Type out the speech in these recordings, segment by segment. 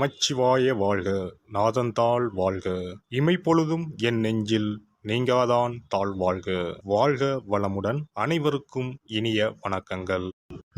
நமச்சிவாய வாழ்க. நாதந்தாள் வாழ்க. இமைப்பொழுதும் என் நெஞ்சில் நீங்காதான் தாழ்வாழ்க. வாழ்க வளமுடன். அனைவருக்கும் இனிய வணக்கங்கள்.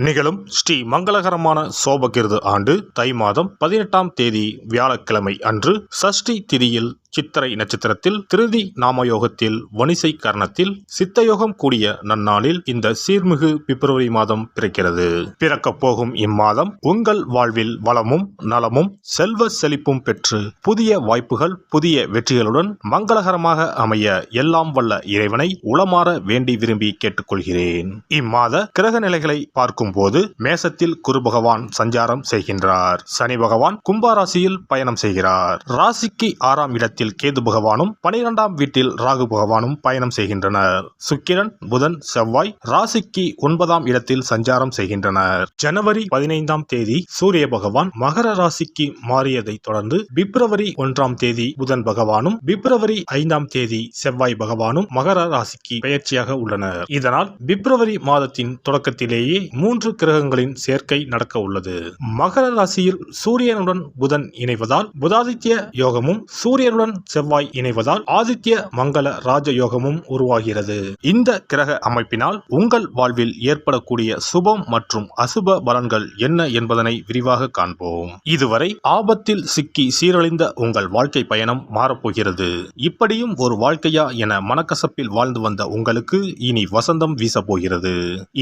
நிகழும் ஸ்ரீ மங்களகரமான சோபகிருது ஆண்டு தை மாதம் 18ஆம் தேதி வியாழக்கிழமை அன்று சஷ்டி திதியில் சித்திரை நட்சத்திரத்தில் திருதி நாமயோகத்தில் வணிசை கரணத்தில் சித்தயோகம் கூடிய நன்னாளில் இந்த சீர்மிகு பிப்ரவரி மாதம் பிறக்கிறது. பிறக்கப் போகும் இம்மாதம் உங்கள் வாழ்வில் வளமும் நலமும் செல்வ செழிப்பும் பெற்று புதிய வாய்ப்புகள் புதிய வெற்றிகளுடன் மங்களகரமாக அமைய எல்லாம் வல்ல இறைவனை உளமாற வேண்டி விரும்பி கேட்டுக்கொள்கிறேன். இம்மாத கிரக நிலைகளை பார்க்கும் போது மேசத்தில் குரு பகவான் சஞ்சாரம் செய்கின்றார். சனி பகவான் கும்பராசியில் பயணம் செய்கிறார். ராசிக்கு 6ஆம் இடத்தில் கேது பகவானும் 12ஆம் வீட்டில் ராகு பகவானும் பயணம் செய்கின்றனர். சுக்கிரன் புதன் செவ்வாய் ராசிக்கு 9ஆம் இடத்தில் சஞ்சாரம் செய்கின்றனர். ஜனவரி 15ஆம் தேதி சூரிய பகவான் மகர ராசிக்கு மாறியதை தொடர்ந்து பிப்ரவரி 1ஆம் தேதி புதன் பகவானும் பிப்ரவரி 5ஆம் தேதி செவ்வாய் பகவானும் மகர ராசிக்கு பெயர்ச்சியாக உள்ளனர். இதனால் பிப்ரவரி மாதத்தின் தொடக்கத்திலேயே 3 கிரகங்களின் சேர்க்கை நடக்க உள்ளது. மகர ராசியில் சூரியனுடன் புதன் இணைவதால் புதாதித்ய யோகமும் சூரியனுடன் செவ்வாய் இணைவதால் ஆதித்ய மங்கள ராஜயோகமும் உருவாகிறது. இந்த கிரக அமைப்பினால் உங்கள் வாழ்வில் ஏற்படக்கூடிய சுபம் மற்றும் அசுப பலன்கள் என்ன என்பதனை விரிவாக காண்போம். இதுவரை ஆபத்தில் சிக்கி சீரழிந்த உங்கள் வாழ்க்கை பயணம் மாறப்போகிறது. இப்படியும் ஒரு வாழ்க்கையா என மனக்கசப்பில் வாழ்ந்து வந்த உங்களுக்கு இனி வசந்தம் வீசப்போகிறது.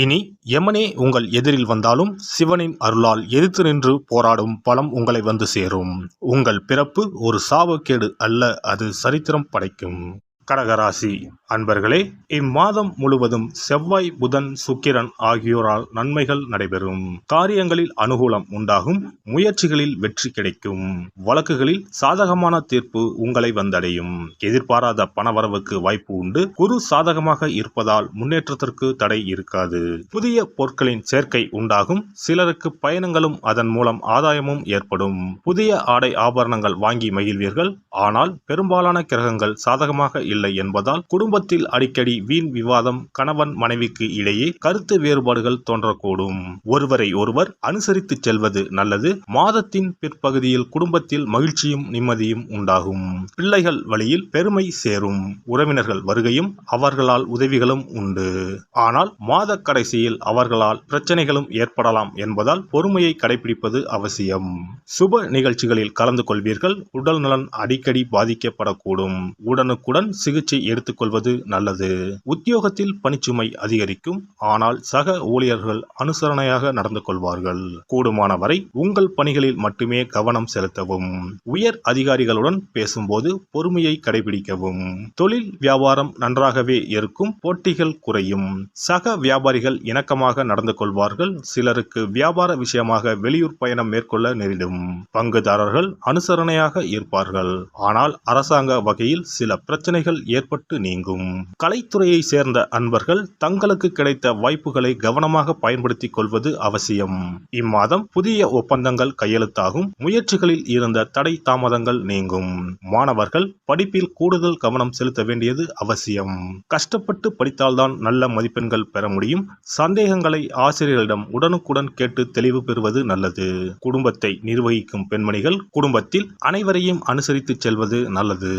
இனி யமனே உங்கள் எதிரில் வந்தாலும் சிவனின் அருளால் எதிர்த்து நின்று போராடும் பலம் உங்களை வந்து சேரும். உங்கள் பிறப்பு ஒரு சாபக்கேடு அல்ல, அது சரித்திரம் படைக்கும். கடகராசி அன்பர்களே, இம்மாதம் முழுவதும் செவ்வாய் புதன் சுக்கிரன் ஆகியோரால் நன்மைகள் நடைபெறும். காரியங்களில் அனுகூலம் உண்டாகும். முயற்சிகளில் வெற்றி கிடைக்கும். வழக்குகளில் சாதகமான தீர்ப்பு உங்களை வந்தடையும். எதிர்பாராத பணவரவுக்கு வாய்ப்பு உண்டு. குரு சாதகமாக இருப்பதால் முன்னேற்றத்திற்கு தடை இருக்காது. புதிய பொருட்களின் சேர்க்கை உண்டாகும். சிலருக்கு பயணங்களும் அதன் மூலம் ஆதாயமும் ஏற்படும். புதிய ஆடை ஆபரணங்கள் வாங்கி மகிழ்வீர்கள். ஆனால் பெரும்பாலான கிரகங்கள் சாதகமாக இல்லை என்பதால் குடும்பத்தில் அடிக்கடி வீண் விவாதம், கணவன் மனைவிக்கு இடையே கருத்து வேறுபாடுகள் தோன்றக்கூடும். ஒருவரை ஒருவர் அனுசரித்து செல்வது நல்லது. மாதத்தின் பிற்பகுதியில் குடும்பத்தில் மகிழ்ச்சியும் நிம்மதியும் உண்டாகும். பிள்ளைகள் வழியில் பெருமை சேரும். உறவினர்கள் வருகையும் அவர்களால் உதவிகளும் உண்டு. ஆனால் மாத கடைசியில் அவர்களால் பிரச்சனைகளும் ஏற்படலாம் என்பதால் பொறுமையை கடைபிடிப்பது அவசியம். சுப நிகழ்ச்சிகளில் கலந்து கொள்வீர்கள். உடல் நலன் அடிக்கடி பாதிக்கப்படக்கூடும். உடனுக்குடன் சிகிச்சை எடுத்துக்கொள்வது நல்லது. உத்தியோகத்தில் பணிச்சுமை அதிகரிக்கும். ஆனால் சக ஊழியர்கள் அனுசரணையாக நடந்து கொள்வார்கள். கூடுமான வரை உங்கள் பணிகளில் மட்டுமே கவனம் செலுத்தவும். உயர் அதிகாரிகளுடன் பேசும்போது பொறுமையை கடைபிடிக்கவும். தொழில் வியாபாரம் நன்றாகவே இருக்கும். போட்டிகள் குறையும். சக வியாபாரிகள் இணக்கமாக நடந்து கொள்வார்கள். சிலருக்கு வியாபார விஷயமாக வெளியூர் பயணம் மேற்கொள்ள நேரிடும். பங்குதாரர்கள் அனுசரணையாக இருப்பார்கள். ஆனால் அரசாங்க வகையில் சில பிரச்சனைகள் ஏற்பட்டு நீங்கும். கலைத்துறையை சேர்ந்த அன்பர்கள் தங்களுக்கு கிடைத்த வாய்ப்புகளை கவனமாக பயன்படுத்திக் கொள்வது அவசியம். இம்மாதம் புதிய ஒப்பந்தங்கள் கையெழுத்தாகும். முயற்சிகளில் இருந்த தடை தாமதங்கள் நீங்கும். மாணவர்கள் படிப்பில் கூடுதல் கவனம் செலுத்த வேண்டியது அவசியம். கஷ்டப்பட்டு படித்தால்தான் நல்ல மதிப்பெண்கள் பெற முடியும். சந்தேகங்களை ஆசிரியர்களிடம் உடனுக்குடன் கேட்டு தெளிவு பெறுவது நல்லது. குடும்பத்தை நிர்வகிக்கும் பெண்மணிகள் குடும்பத்தில் அனைவரையும் அனுசரித்து செல்வது நல்லது.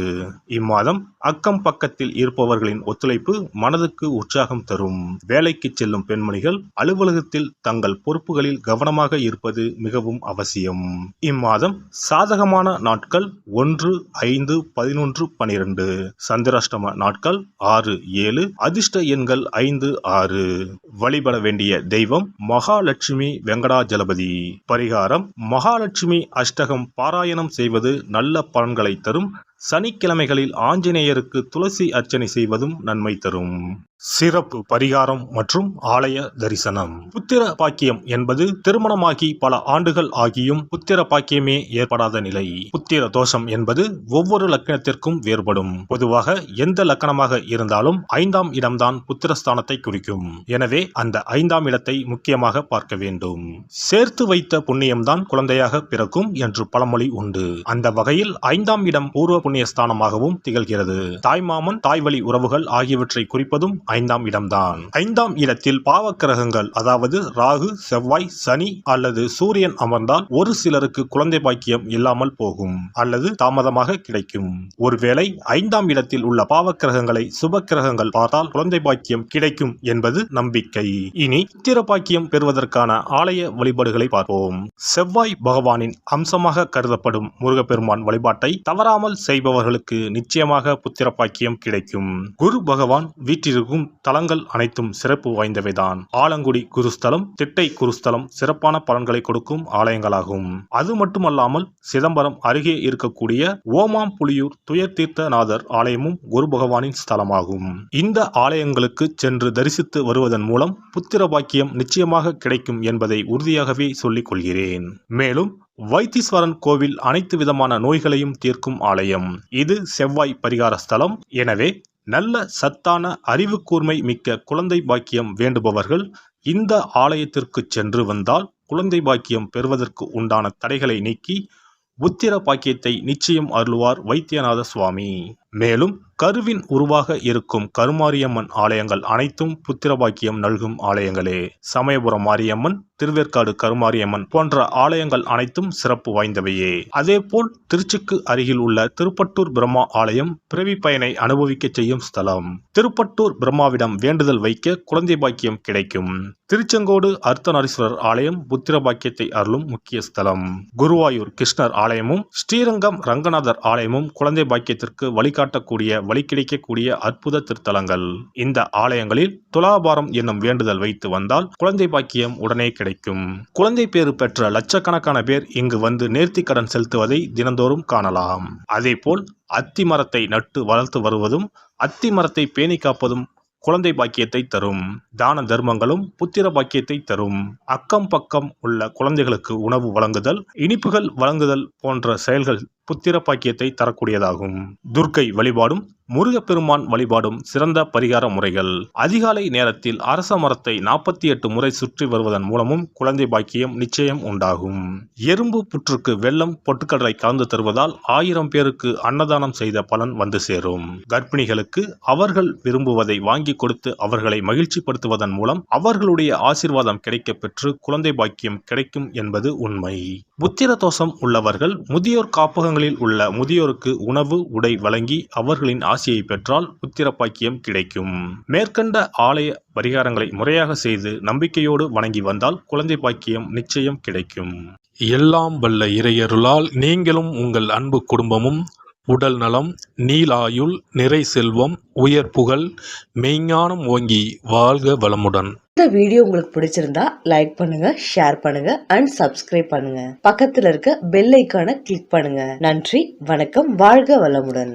இம்மாதம் அக்கம் பக்கத்தில் இருப்பவர்களின் ஒத்துழைப்பு மனதுக்கு உற்சாகம் தரும். வேலைக்கு செல்லும் பெண்மணிகள் அலுவலகத்தில் தங்கள் பொறுப்புகளில் கவனமாக இருப்பது மிகவும் அவசியம். இம்மாதம் சாதகமான நாட்கள் 1, 5, 11, 12. சந்திராஷ்டம நாட்கள் 6, 7. அதிர்ஷ்ட எண்கள் 5, 6. வழிபட வேண்டிய தெய்வம் மகாலட்சுமி வெங்கடாஜலபதி. பரிகாரம் மகாலட்சுமி அஷ்டகம் பாராயணம் செய்வது நல்ல பலன்களை தரும். சனிக்கிழமைகளில் ஆஞ்சநேயருக்கு துளசி அர்ச்சனை செய்வதும் நன்மை தரும். சிறப்பு பரிகாரம் மற்றும் ஆலய தரிசனம். புத்திர பாக்கியம் என்பது திருமணமாகி பல ஆண்டுகள் ஆகியும் புத்திர பாக்கியமே ஏற்படாத நிலை. புத்திர தோஷம் என்பது ஒவ்வொரு லக்கணத்திற்கும் வேறுபடும். பொதுவாக எந்த லக்கணமாக இருந்தாலும் 5ஆம் இடம்தான் புத்திரஸ்தானத்தை குறிக்கும். எனவே அந்த 5ஆம் இடத்தை முக்கியமாக பார்க்க வேண்டும். சேர்த்து வைத்த புண்ணியம்தான் குழந்தையாக பிறக்கும் என்று பழமொழி உண்டு. அந்த வகையில் 5ஆம் இடம் பூர்வ புண்ணிய ஸ்தானமாகவும் திகழ்கிறது. தாய்மாமன் தாய்வழி உறவுகள் ஆகியவற்றை குறிப்பதும் 5ஆம் இடம்தான். 5ஆம் இடத்தில் பாவக்கிரகங்கள், அதாவது ராகு, செவ்வாய், சனி அல்லது சூரியன் அமர்ந்தால் ஒரு சிலருக்கு குழந்தை பாக்கியம் இல்லாமல் போகும் அல்லது தாமதமாக கிடைக்கும். ஒருவேளை 5ஆம் இடத்தில் உள்ள பாவக்கிரகங்களை சுப கிரகங்கள் பார்த்தால் குழந்தை பாக்கியம் கிடைக்கும் என்பது நம்பிக்கை. இனி புத்திர பாக்கியம் பெறுவதற்கான ஆலய வழிபாடுகளை பார்ப்போம். செவ்வாய் பகவானின் அம்சமாக கருதப்படும் முருகப்பெருமான் வழிபாட்டை தவறாமல் செய்பவர்களுக்கு நிச்சயமாக புத்திர பாக்கியம் கிடைக்கும். குரு பகவான் வீற்றிருக்கும் தலங்கள் அனைத்தும் சிறப்பு வாய்ந்தவைதான். ஆலங்குடி குருஸ்தலம், திட்டை குருஸ்தலம் சிறப்பான பலன்களை கொடுக்கும் ஆலயங்களாகும். அது மட்டுமல்லாமல் சிதம்பரம் அருகே இருக்கக்கூடிய ஓமாம்புலியூர் துயர்தீர்த்தநாதர் ஆலயமும் குரு பகவானின் ஸ்தலமாகும். இந்த ஆலயங்களுக்கு சென்று தரிசித்து வருவதன் மூலம் புத்திர பாக்கியம் நிச்சயமாக கிடைக்கும் என்பதை உறுதியாகவே சொல்லிக் கொள்கிறேன். மேலும் வைத்தீஸ்வரன் கோவில் அனைத்து விதமான நோய்களையும் தீர்க்கும் ஆலயம். இது செவ்வாய் பரிகார ஸ்தலம். எனவே நல்ல சத்தான அறிவு கூர்மை மிக்க குழந்தை பாக்கியம் வேண்டுபவர்கள் இந்த ஆலயத்திற்கு சென்று வந்தால் குழந்தை பாக்கியம் பெறுவதற்கு உண்டான தடைகளை நீக்கி புத்திர பாக்கியத்தை நிச்சயம் அருள்வார் வைத்தியநாத சுவாமி. மேலும் கருவின் உருவாக இருக்கும் கருமாரியம்மன் ஆலயங்கள் அனைத்தும் புத்திர பாக்கியம் நல்கும் ஆலயங்களே. சமயபுரம் மாரியம்மன், திருவேற்காடு கருமாரியம்மன் போன்ற ஆலயங்கள் அனைத்தும் சிறப்பு வாய்ந்தவையே. அதேபோல் திருச்சிக்கு அருகில் உள்ள திருப்பட்டூர் பிரம்மா ஆலயம் பிறவி பயனை அனுபவிக்க செய்யும் ஸ்தலம். திருப்பட்டூர் பிரம்மாவிடம் வேண்டுதல் வைக்க குழந்தை பாக்கியம் கிடைக்கும். திருச்செங்கோடு அர்த்தநாரீஸ்வரர் ஆலயம் புத்திர பாக்கியத்தை அருளும் முக்கிய ஸ்தலம். குருவாயூர் கிருஷ்ணர் ஆலயமும் ஸ்ரீரங்கம் ரங்கநாதர் ஆலயமும் குழந்தை பாக்கியத்திற்கு வழிகாட்டக்கூடிய வழி கிடைக்கக்கூடிய அற்புத திருத்தலங்கள். இந்த ஆலயங்களில் துலாபாரம் என்னும் வேண்டுதல் வைத்து வந்தால் குழந்தை பாக்கியம் உடனே கிடைக்கும். குழந்தை பேறு பெற்ற லட்சக்கணக்கான பேர் இங்கு வந்து நேர்த்தி கடன் செலுத்துவதை தினந்தோறும் காணலாம். அதேபோல் அத்தி மரத்தை நட்டு வளர்த்து வருவதும் அத்தி மரத்தை பேணி காப்பதும் குழந்தை பாக்கியத்தை தரும். தான தர்மங்களும் புத்திர பாக்கியத்தை தரும். அக்கம் பக்கம் உள்ள குழந்தைகளுக்கு உணவு வழங்குதல், இனிப்புகள் வழங்குதல் போன்ற செயல்கள் புத்திர பாக்கியத்தை தரக்கூடியதாகும். துர்க்கை வழிபாடும் முருகப்பெருமான் வழிபாடும் சிறந்த பரிகார முறைகள். அதிகாலை நேரத்தில் அரச மரத்தை 48 முறை சுற்றி வருவதன் மூலமும் குழந்தை பாக்கியம் நிச்சயம் உண்டாகும். எறும்பு புற்றுக்கு வெல்லம் பொட்டுக்கடலை கலந்து தருவதால் 1000 பேருக்கு அன்னதானம் செய்த பலன் வந்து சேரும். கர்ப்பிணிகளுக்கு அவர்கள் விரும்புவதை வாங்கி கொடுத்து அவர்களை மகிழ்ச்சிப்படுத்துவதன் மூலம் அவர்களுடைய ஆசீர்வாதம் கிடைக்க பெற்று குழந்தை பாக்கியம் கிடைக்கும் என்பது உண்மை. புத்திர தோஷம் உள்ளவர்கள் முதியோர் காப்பகங்களில் உள்ள முதியோருக்கு உணவு உடை வழங்கி அவர்களின் ஆசியை பெற்றால் புத்திர பாக்கியம் கிடைக்கும். மேற்கண்ட ஆலய பரிகாரங்களை முறையாக செய்து நம்பிக்கையோடு வணங்கி வந்தால் குழந்தை பாக்கியம் நிச்சயம் கிடைக்கும். எல்லாம் வல்ல இறையருளால் நீங்களும் உங்கள் அன்பு குடும்பமும் உடல் நலம், நீலாயுள், நிறை செல்வம், உயர் புகழ், மெய்ஞானம் ஓங்கி வாழ்க வளமுடன். இந்த வீடியோ உங்களுக்கு பிடிச்சிருந்தா லைக் பண்ணுங்க, ஷேர் பண்ணுங்க அண்ட் சப்ஸ்கிரைப் பண்ணுங்க. பக்கத்துல இருக்க பெல் ஐகானை கிளிக் பண்ணுங்க. நன்றி, வணக்கம், வாழ்க வளமுடன்.